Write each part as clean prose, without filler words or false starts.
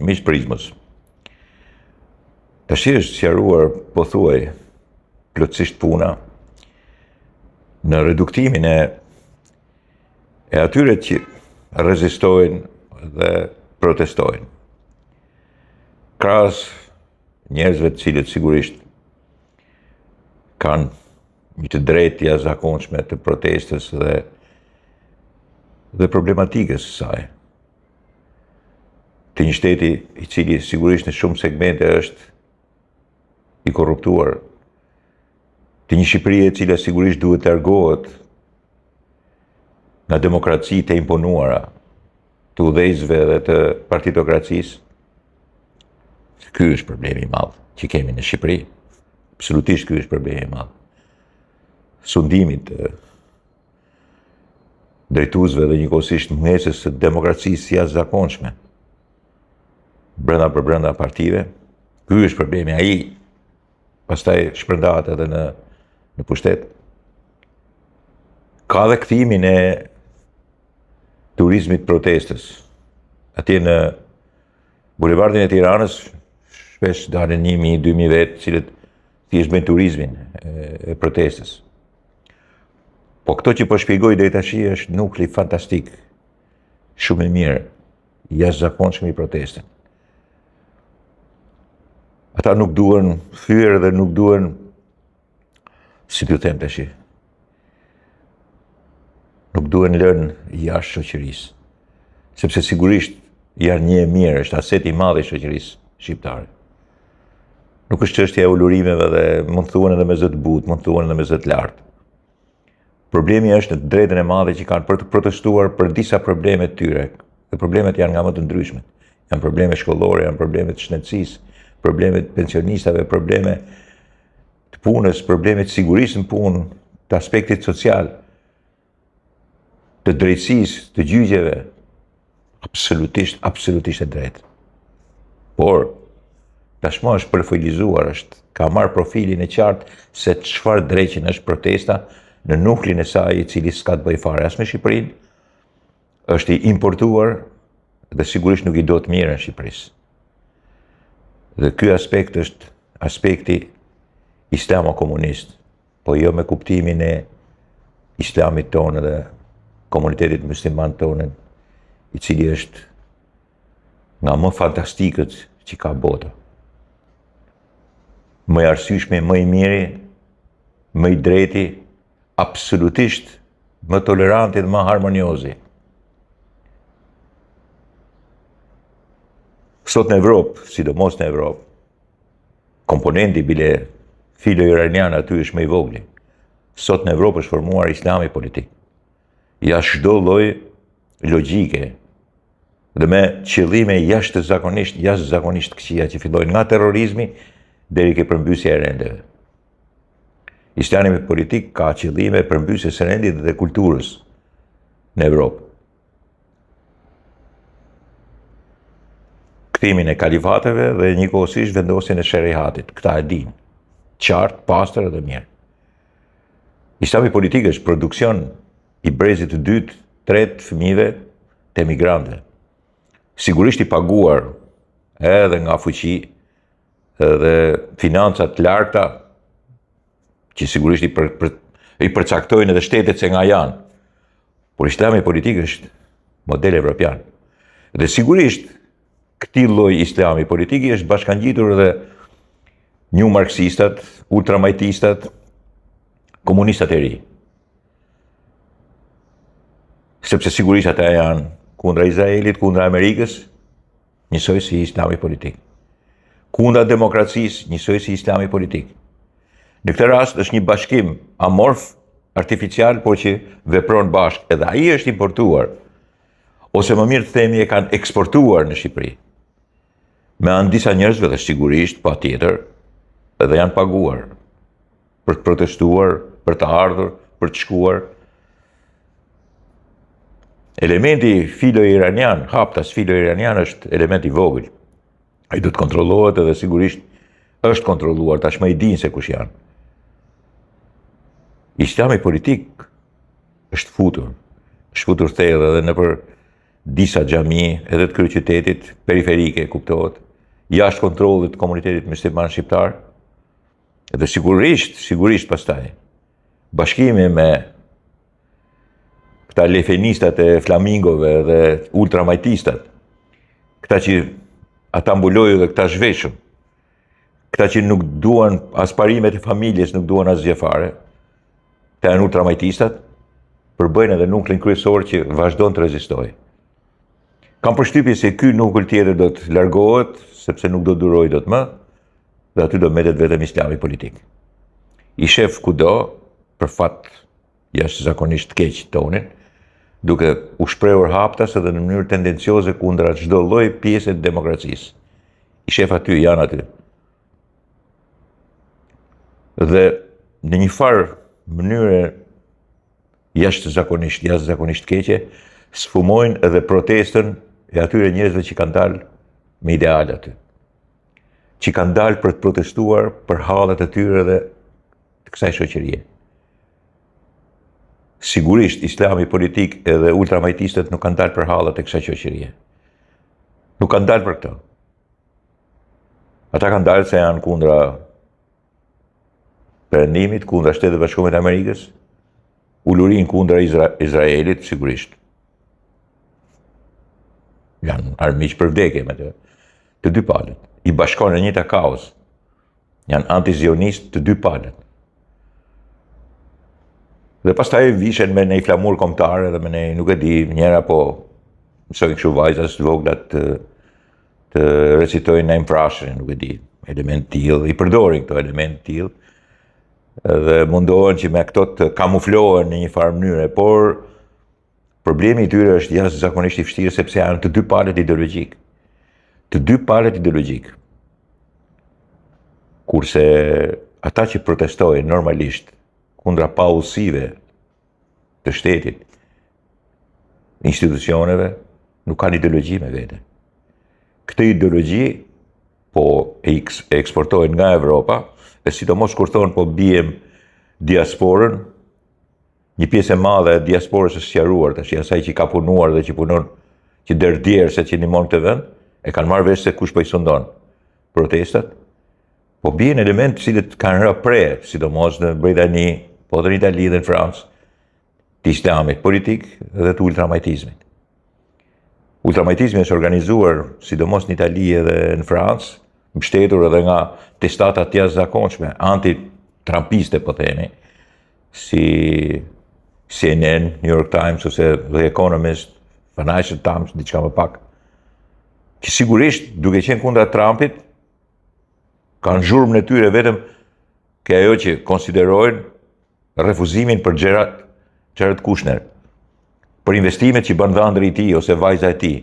miq Prizmës. Tash është sqaruar pothuaj plotësisht puna në reduktimin e atyre që rezistojnë dhe protestojnë. Krahas njerëzve të cilët sigurisht kanë një të drejtë jashtëzakonshme të protestës dhe problematikës së saj. Të një shteti i cili sigurisht në shumë segmente është i korruptuar, të një Shqipëri e cila sigurisht duhet të largohet nga demokracitë e imponuara të udhëheqësve dhe të partitokracisë. Ky është problemi i madh që kemi në Shqipëri. Absolutisht ky është problemi i madh. Sundimit të drejtuesve dhe njëkohësisht mungesës së demokracisë jashtëzakonshme brenda partive. Ky është problemi, ai pastaj shpërndahet edhe në pushtet. Ka dhe kthimin e turizmit protestës. Atje në bulevardin e Tiranës shpesh dalin 1000-2000 vetë cilët thjesht bëjnë turizmin e protestës. Po këto që po shpjegoj deri tash është nukli fantastik, shumë i mirë, jashtëzakonshëm i protestës. Ata nuk duhen thyer dhe nuk duhen, si t'ju them tash, nuk duhen lënë jashtë shoqërisë, sepse sigurisht janë një e mirë, është aset i madh i shoqërisë shqiptare. Nuk është çështja e ulurimeve dhe mund të thuhen edhe me zë të butë, mund të thuhen edhe me zë të lartë. Problemi është në drejtën e madhe që kanë për të protestuar për disa probleme të tyre. Dhe problemet janë nga më të ndryshmet. Janë probleme shkollore, janë probleme të shëndetësisë, probleme të pensionistave, probleme të punës, probleme të sigurisë në punë, të aspektit social, të drejtësisë, të gjyqjeve. Absolutisht e drejtë. Por tashmë është përfilizuar, ka marrë profilin e qartë se çfarë drejqin është protesta në nuklin e saj i cili s'ka të bëjë fare as me Shqipërinë, është i importuar dhe sigurisht nuk i do të mirë në Shqipërisë. Dhe ky aspekt është aspekti islamo-komunist, po jo me kuptimin e islamit tonë dhe komunitetit musliman tonë, i cili është nga më fantastikët që ka bota. Më i arsyeshmi, më i miri, më i drejti, absolutisht më toleranti dhe më harmoniozi. Sot në Evropë, sidomos në Evropë, komponenti bile filo-iranian aty është më i vogël. Sot në Evropë është formuar islami politik. Jashtë çdo lloj logjike dhe me qëllime jashtëzakonisht të këqija që fillojnë nga terrorizmi deri ke përmbysja e rendeve. Islami politik ka qëllime përmbysjes së rendit dhe kulturës në Evropë. Kthimin e kalifateve dhe njëkohësisht vendosjen e sheriatit. Këta e dinë. Qartë, pastër dhe mirë. Islami politik është produksion i brezit të dytë, tretë fëmijëve të emigrantëve. Sigurisht i paguar edhe nga fuqi dhe financat të larta, që sigurisht i përcaktojnë edhe shtetet se nga janë. Por islami politik është model evropian. Dhe sigurisht këtij lloj islami politik është bashkangjitur edhe një marksistat, ultramajtistat, komunistat e ri. Sepse sigurisht ata janë kundra Izraelit, kundra Amerikës, njësoj si islami politik. Kundra demokracisë, njësoj si islami politik. Në këtë rast është një bashkim amorf, artificial, por që vepron bashkë, edhe ai është importuar, ose më mirë të themi e kanë eksportuar në Shqipëri. Me anë disa njerëzve dhe sigurisht, patjetër, edhe janë paguar për të protestuar, për të ardhur, për të shkuar. Elementi filo-iranian, haptas filo-iranian është element i vogël. Ai do të kontrollohet edhe sigurisht është kontrolluar, tashmë i dinë se kush janë. Islami politik është futur thellë edhe disa xhami edhe të kryeqytetit, periferike, kuptohet, jashtë kontrollit të komunitetit musliman shqiptar, edhe sigurisht pastaj, bashkimi me këta lefenistat e flamingove dhe ultramajtistat, këta që ata mbulojë dhe këta zhveshëm, këta që nuk duan as parimet e familjes, nuk duan as gjë fare, këta janë ultramajtistat, përbëjnë edhe nuklin kryesor që vazhdon të rezistojë. Kam përshtypjen se ky nukël tjetër do të largohet, sepse nuk do duroj dot më, dhe aty do mbetet vetëm Islami politik. I shef kudo, për fat jashtëzakonisht keq tonin, duke u shprehur haptas edhe në mënyrë tendencioze kundra çdo lloj pjese të demokracisë. I shef aty, janë aty. Dhe në një farë mënyre jashtëzakonisht keqe, sfumojnë edhe protestën e atyre njerëzve që kanë dalë me ideale aty. Që kanë dalë për të protestuar për hallet e tyre dhe të kësaj shoqërie. Sigurisht, Islami politik edhe ultramajtistët nuk kanë dalë për hallet e kësaj shoqërie. Nuk kanë dalë për këto. Ata kanë dalë se janë kundra Perëndimit, kundra Shtetit Bashkuar të Amerikës, ulurin kundra Izraelit, sigurisht. Janë armiq për vdekje me të dy palët. I bashkon në njëjta kaos. Janë antizionist të dy palët. Dhe pastaj vishen me një flamur kombëtare dhe me një, nuk e di, njëra po mësojnë kështu vajzas të vogla të recitojnë në imprashën, nuk e di, element tillë, i përdorin këto element tillë, dhe mundohen që me këto të kamuflohen në një farë mënyre, por problemi i tyre është jashtëzakonisht i vështirë sepse janë të dy palët ideologjik. Të dy palët ideologjik. Kurse ata që protestojnë normalisht kundra paullësive të shtetit, institucioneve, nuk kanë ideologji me vete. Këtë ideologji po e eksportojnë nga Evropa, e sidomos kur thonë po bijem diasporën, një pjesë e madhe e diasporës është sqaruar tash, asaj që ka punuar dhe që punon, që derdhjerë se që ndihmon këtë vend, e kanë marrë vesh se kush po i sundon protestat, po bien elementë të cilët kanë rënë pre, sidomos në Britani, po edhe në Itali dhe në Francë, të islamit politik dhe të ultramajtizmit. Ultramajtizmi është organizuar, sidomos në Itali dhe në Francë, mbështetur edhe nga testata të jashtëzakonshme, anti-trumpiste po themi, si CNN, New York Times ose The Economist, Financial Times, diçka më pak, që sigurisht, duke qenë kundra Trumpit, kanë zhurmën e tyre vetëm ke ajo që konsiderojnë refuzimin për Jared Kushner, për investimet që bën dhëndri i tij ose vajza e tij.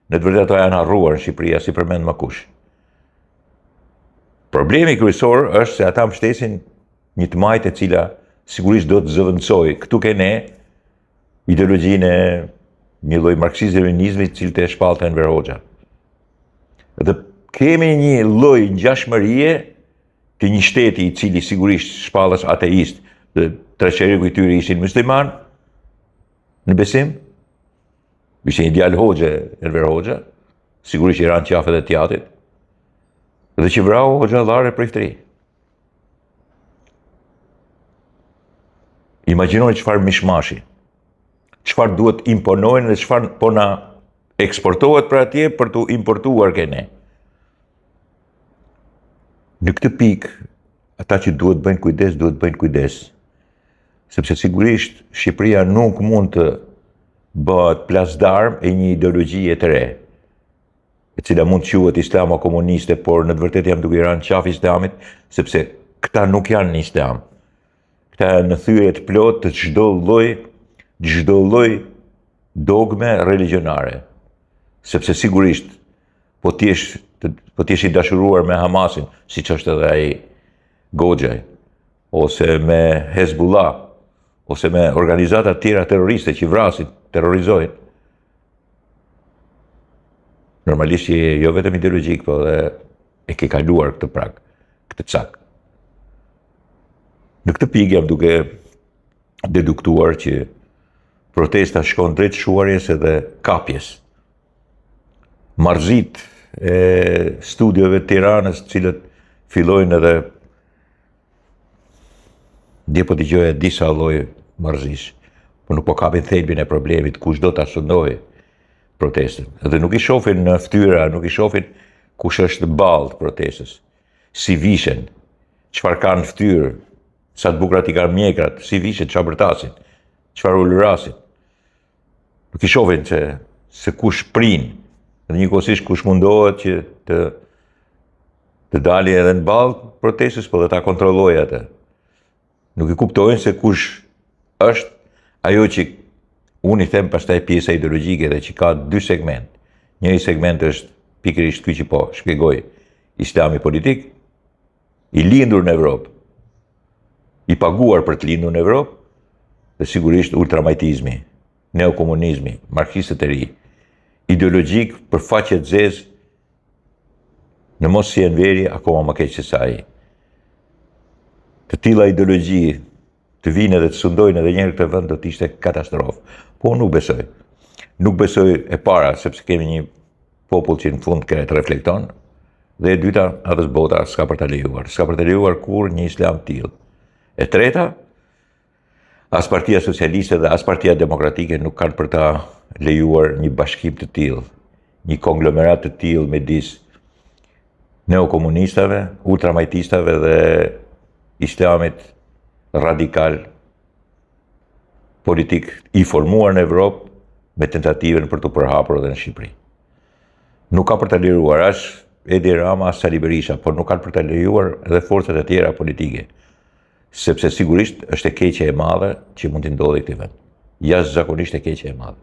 Në të vërtetë ato janë harruar në Shqipëri, si përmend më kush. Problemi kryesor është se ata mbështesin një të majtë e cila sigurisht do të zëvendësojë. Këtu ke ne ideologjinë e një lloj marksizmi-leninizmi i cili të shpallte Enver Hoxha. Dhe kemi një lloj ngjashmërie të një shteti i cili sigurisht shpallës ateist, dhe treqeriku i tyre ishin musliman, në besim, ishin ideal Hoxhe, Enver Hoxha, sigurisht i ranë qafet e tjatit, dhe që vrau Hoxha dhare për iftëri. Imagjinoni çfarë mishmashi, çfarë duhet imponojnë dhe çfarë po na eksportohet për atje për të importuar ke ne. Në këtë pikë, ata që duhet bëjnë kujdes, sepse sigurisht Shqipëria nuk mund të bëhet plasdarm e një ideologjie të re, e cila mund të quhet islamo-komuniste, por në të vërtetë jam duke i rënë qafë islamit, sepse këta nuk janë në islam. Këta janë në thyrje të plot të çdo lloj dogme religionare. Sepse sigurisht po ti jesh i dashuruar me Hamasin, siç është edhe ai Goxhaj, ose me Hezbollah, ose me organizata tjera terroriste që vrasin, terrorizojnë. Normalisht jo vetëm ideologjik, po dhe e ke kaluar këtë prag, këtë cak. Në këtë pikë jam duke deduktuar që protesta shkon drejt shuarjes edhe kapjes. Marrëzit e studiove të Tiranës, cilët fillojnë edhe dje po dëgjoja disa lloje marrëzish, po nuk po kapin thelbin e problemit, kush do ta shëndojë protestën. Dhe nuk i shohin në fytyra, nuk i shohin kush është ballt protestës, si vishen, çfarë kanë në fytyrë, sa të bukura t'i kanë mjekrat, si vishen, çfarë bërtasin, çfarë ulërasin. Nuk i shohin se kush prin, dhe njëkohësisht kush mundohet që të dali edhe në balë protestës, po dhe ta kontrollojë atë. Nuk i kuptojnë se kush është ajo që unë i them pastaj pjesa ideologjike dhe që ka dy segment. Njëri segment është pikërisht ky që po shpjegoj, islami politik, i lindur në Evropë, i paguar për të lindur në Evropë, dhe sigurisht ultramajtizmi, neokomunizmi, marksistët e ri, ideologjik për faqe të zezë, në mos si enveri, akoma më keq se sa ai. Të tilla ideologji të vinë dhe të sundojnë edhe njerë këtë vend do të ishte katastrofë. Po nuk besoj. Nuk besoj e para, sepse kemi një popull që në fund të reflekton, dhe e dyta, atës bota s'ka për të lejuar. S'ka për të lejuar kur një islam tillë. E treta, as Partia Socialiste dhe as Partia Demokratike nuk kanë për ta lejuar një bashkim të tillë, një konglomerat të tillë midis neokomunistave, ultramajtistave dhe islamit radikal politik i formuar në Evropë me tentativen për të përhapur edhe në Shqipëri. Nuk ka për të lejuar as Edi Rama, as Sali Berisha, por nuk kanë për të lejuar edhe forcat e tjera politike, sepse sigurisht është e keqe e madhe që mund të ndodhi këtij vend. Jashtëzakonisht e keqe e madhe.